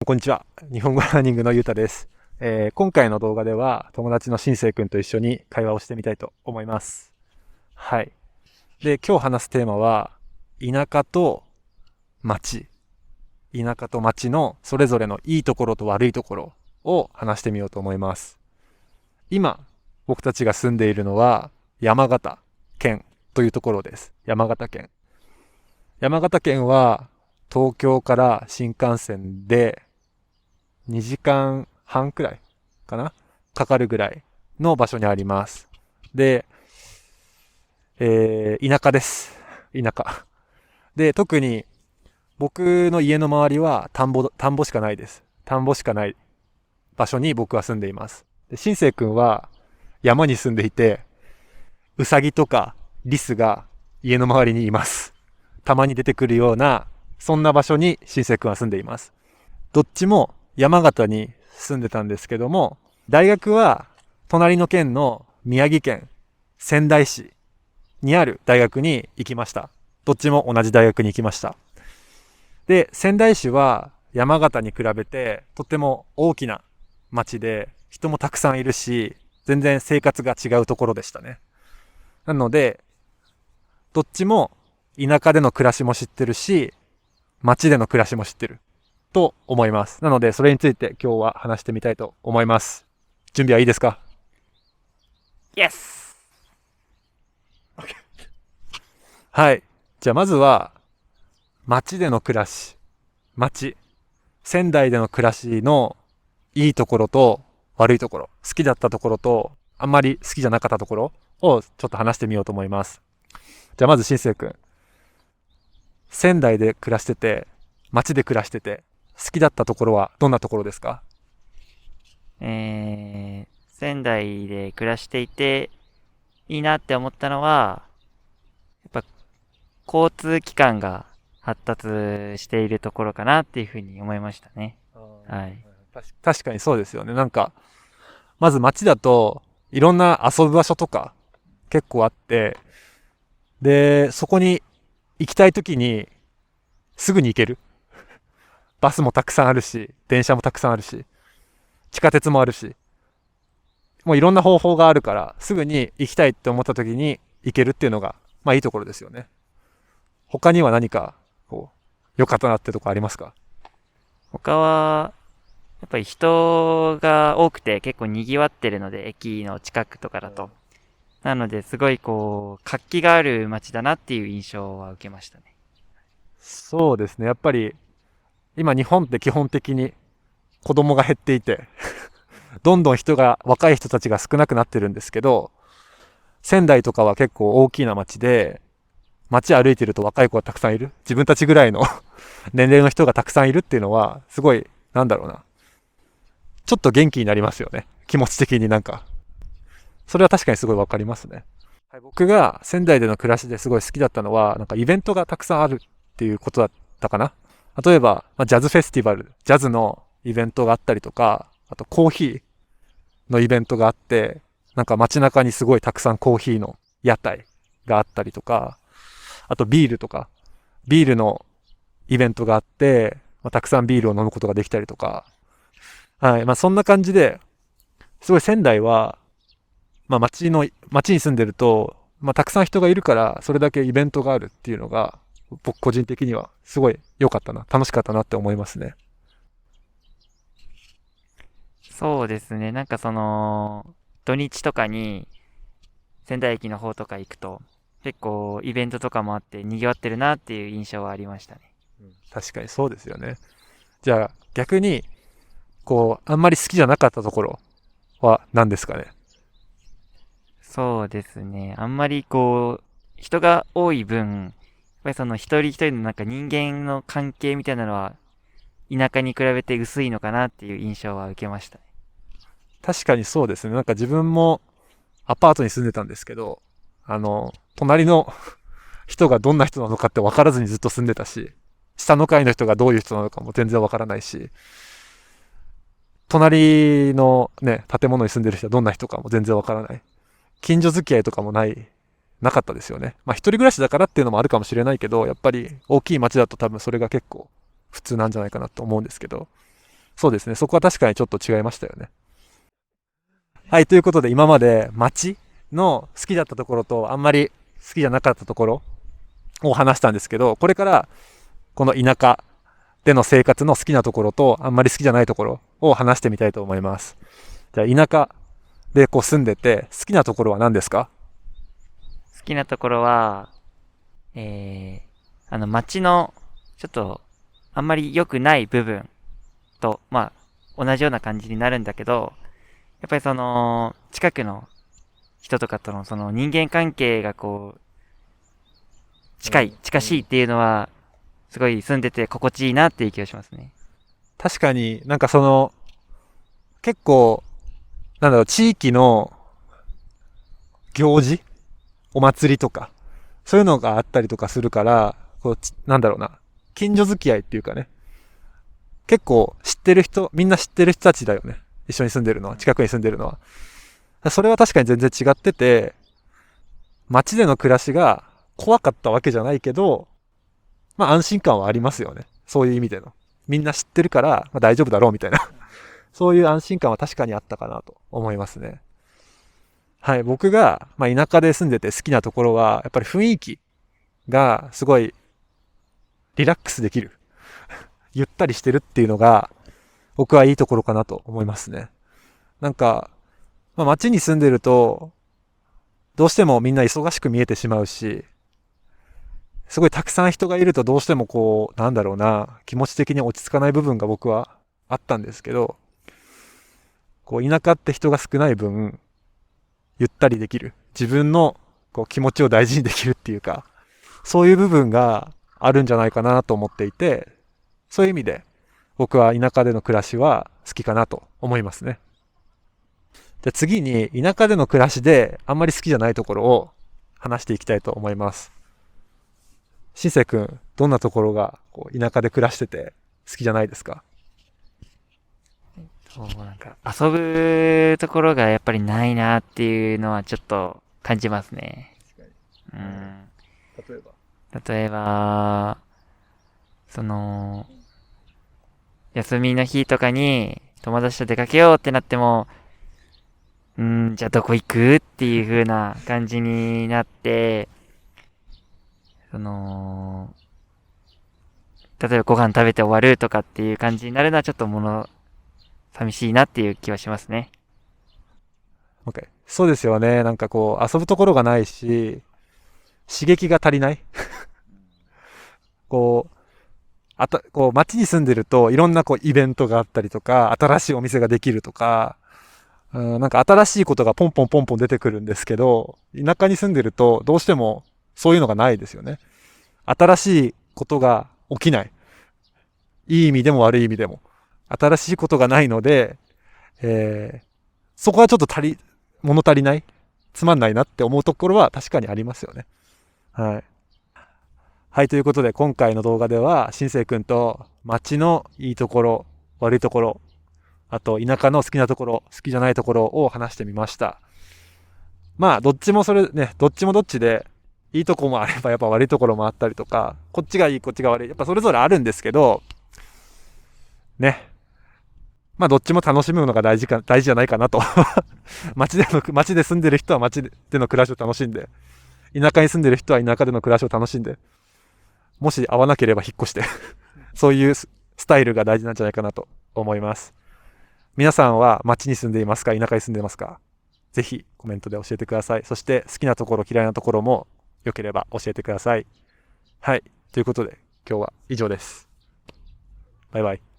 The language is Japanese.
こんにちは。日本語ラーニングのゆうたです。今回の動画では友達のしんせいくんと一緒に会話をしてみたいと思います。はい。で、今日話すテーマは、田舎と町。田舎と町のそれぞれのいいところと悪いところを話してみようと思います。今、僕たちが住んでいるのは山形県というところです。山形県。山形県は東京から新幹線で2時間半くらいかなかかるぐらいの場所にあります。で、田舎です。田舎。で、特に僕の家の周りは田んぼしかないです。田んぼしかない場所に僕は住んでいます。で、しんせいくんは山に住んでいて、ウサギとかリスが家の周りにいます。たまに出てくるような、そんな場所にしんせいくんは住んでいます。どっちも山形に住んでたんですけども、大学は隣の県の宮城県仙台市にある大学に行きました。どっちも同じ大学に行きました。で、仙台市は山形に比べてとっても大きな町で人もたくさんいるし、全然生活が違うところでしたね。なので、どっちも田舎での暮らしも知ってるし、町での暮らしも知ってると思います。なので、それについて今日は話してみたいと思います。準備はいいですか？ Yes! はい。じゃあまずは、街での暮らし。街。仙台での暮らしのいいところと悪いところ。好きだったところと、あんまり好きじゃなかったところをちょっと話してみようと思います。じゃあまずしんせいくん。仙台で暮らしてて、街で暮らしてて、好きだったところはどんなところですか？仙台で暮らしていていいなって思ったのは、やっぱ交通機関が発達しているところかなっていうふうに思いましたね。はい。確かにそうですよね。なんか、まず街だと、いろんな遊ぶ場所とか結構あって、で、そこに行きたい時にすぐに行ける。バスもたくさんあるし、電車もたくさんあるし、地下鉄もあるし、もういろんな方法があるから、すぐに行きたいって思った時に行けるっていうのが、まあいいところですよね。他には何か、こう、良かったなってとこありますか？他は、やっぱり人が多くて結構賑わってるので、駅の近くとかだと。なので、すごい活気がある街だなっていう印象は受けましたね。そうですね。やっぱり、今日本って基本的に子供が減っていて、どんどん若い人たちが少なくなってるんですけど、仙台とかは結構大きな街で、街歩いてると若い子がたくさんいる。自分たちぐらいの年齢の人がたくさんいるっていうのは、すごい、なんだろうな。ちょっと元気になりますよね。気持ち的になんか。それは確かにすごいわかりますね。はい、僕が仙台での暮らしですごい好きだったのは、なんかイベントがたくさんあるっていうことだったかな。例えば、ジャズフェスティバル、ジャズのイベントがあったりとか、あとコーヒーのイベントがあって、なんか街中にすごいたくさんコーヒーの屋台があったりとか、あとビールとか、ビールのイベントがあって、たくさんビールを飲むことができたりとか、はい、そんな感じで、すごい仙台は、街に住んでると、たくさん人がいるから、それだけイベントがあるっていうのが、僕個人的にはすごい良かったな、楽しかったなって思いますね。そうですね。土日とかに仙台駅の方とか行くと、結構イベントとかもあって賑わってるなっていう印象はありましたね。確かにそうですよね。じゃあ、逆に、あんまり好きじゃなかったところは何ですかね。そうですね。あんまり人が多い分、やっぱりその一人一人の人間の関係みたいなのは、田舎に比べて薄いのかなっていう印象は受けましたね。確かにそうですね。なんか自分もアパートに住んでたんですけど、隣の人がどんな人なのかって分からずにずっと住んでたし、下の階の人がどういう人なのかも全然分からないし、隣のね、建物に住んでる人はどんな人かも全然分からない。近所付き合いとかもなかったですよね。一人暮らしだからっていうのもあるかもしれないけど、やっぱり大きい町だと多分それが結構普通なんじゃないかなと思うんですけど。そうですね。そこは確かにちょっと違いましたよね。はい、ということで今まで街の好きだったところとあんまり好きじゃなかったところを話したんですけど、これからこの田舎での生活の好きなところとあんまり好きじゃないところを話してみたいと思います。じゃあ田舎でこう住んでて好きなところは何ですか？好きなところは、街の、ちょっと、あんまり良くない部分と、同じような感じになるんだけど、やっぱり近くの人とかとの人間関係が近しいっていうのは、すごい住んでて心地いいなっていう気がしますね。確かになんか結構地域の行事お祭りとかそういうのがあったりとかするから、近所付き合いっていうかね、結構知ってる人、みんな知ってる人たちだよね。一緒に住んでるのは、近くに住んでるのは。それは確かに全然違ってて、街での暮らしが怖かったわけじゃないけど、安心感はありますよね。そういう意味での。みんな知ってるから、大丈夫だろうみたいな。そういう安心感は確かにあったかなと思いますね。はい、僕が、田舎で住んでて好きなところは、やっぱり雰囲気がすごいリラックスできる。ゆったりしてるっていうのが、僕はいいところかなと思いますね。なんか、街に住んでると、どうしてもみんな忙しく見えてしまうし、すごいたくさん人がいるとどうしても気持ち的に落ち着かない部分が僕はあったんですけど、田舎って人が少ない分、ゆったりできる。自分の気持ちを大事にできるっていうか、そういう部分があるんじゃないかなと思っていて、そういう意味で僕は田舎での暮らしは好きかなと思いますね。じゃあ次に田舎での暮らしであんまり好きじゃないところを話していきたいと思います。しんせいくん、どんなところが田舎で暮らしてて好きじゃないですか？遊ぶところがやっぱりないなっていうのはちょっと感じますね。うん。例えば例えば、休みの日とかに友達と出かけようってなっても、じゃあどこ行くっていう風な感じになって、その、例えばご飯食べて終わるとかっていう感じになるのはちょっと寂しいなっていう気はしますね。OK。そうですよね。遊ぶところがないし、刺激が足りない。こう、街に住んでるといろんなイベントがあったりとか、新しいお店ができるとか、新しいことがポンポンポンポン出てくるんですけど、田舎に住んでるとどうしてもそういうのがないですよね。新しいことが起きない。いい意味でも悪い意味でも。新しいことがないので、そこはちょっと物足りない、つまんないなって思うところは確かにありますよね。はい。はい、ということで今回の動画では、しんせいくんと街のいいところ、悪いところ、あと田舎の好きなところ、好きじゃないところを話してみました。どっちもどっちもどっちで、いいとこもあればやっぱ悪いところもあったりとか、こっちがいい、こっちが悪い、やっぱそれぞれあるんですけど、ね。どっちも楽しむのが大事じゃないかなと。街で住んでる人は街での暮らしを楽しんで、田舎に住んでる人は田舎での暮らしを楽しんで、もし合わなければ引っ越してそういうスタイルが大事なんじゃないかなと思います。皆さんは街に住んでいますか？田舎に住んでいますか？ぜひコメントで教えてください。そして好きなところ、嫌いなところも良ければ教えてください。はい。ということで今日は以上です。バイバイ。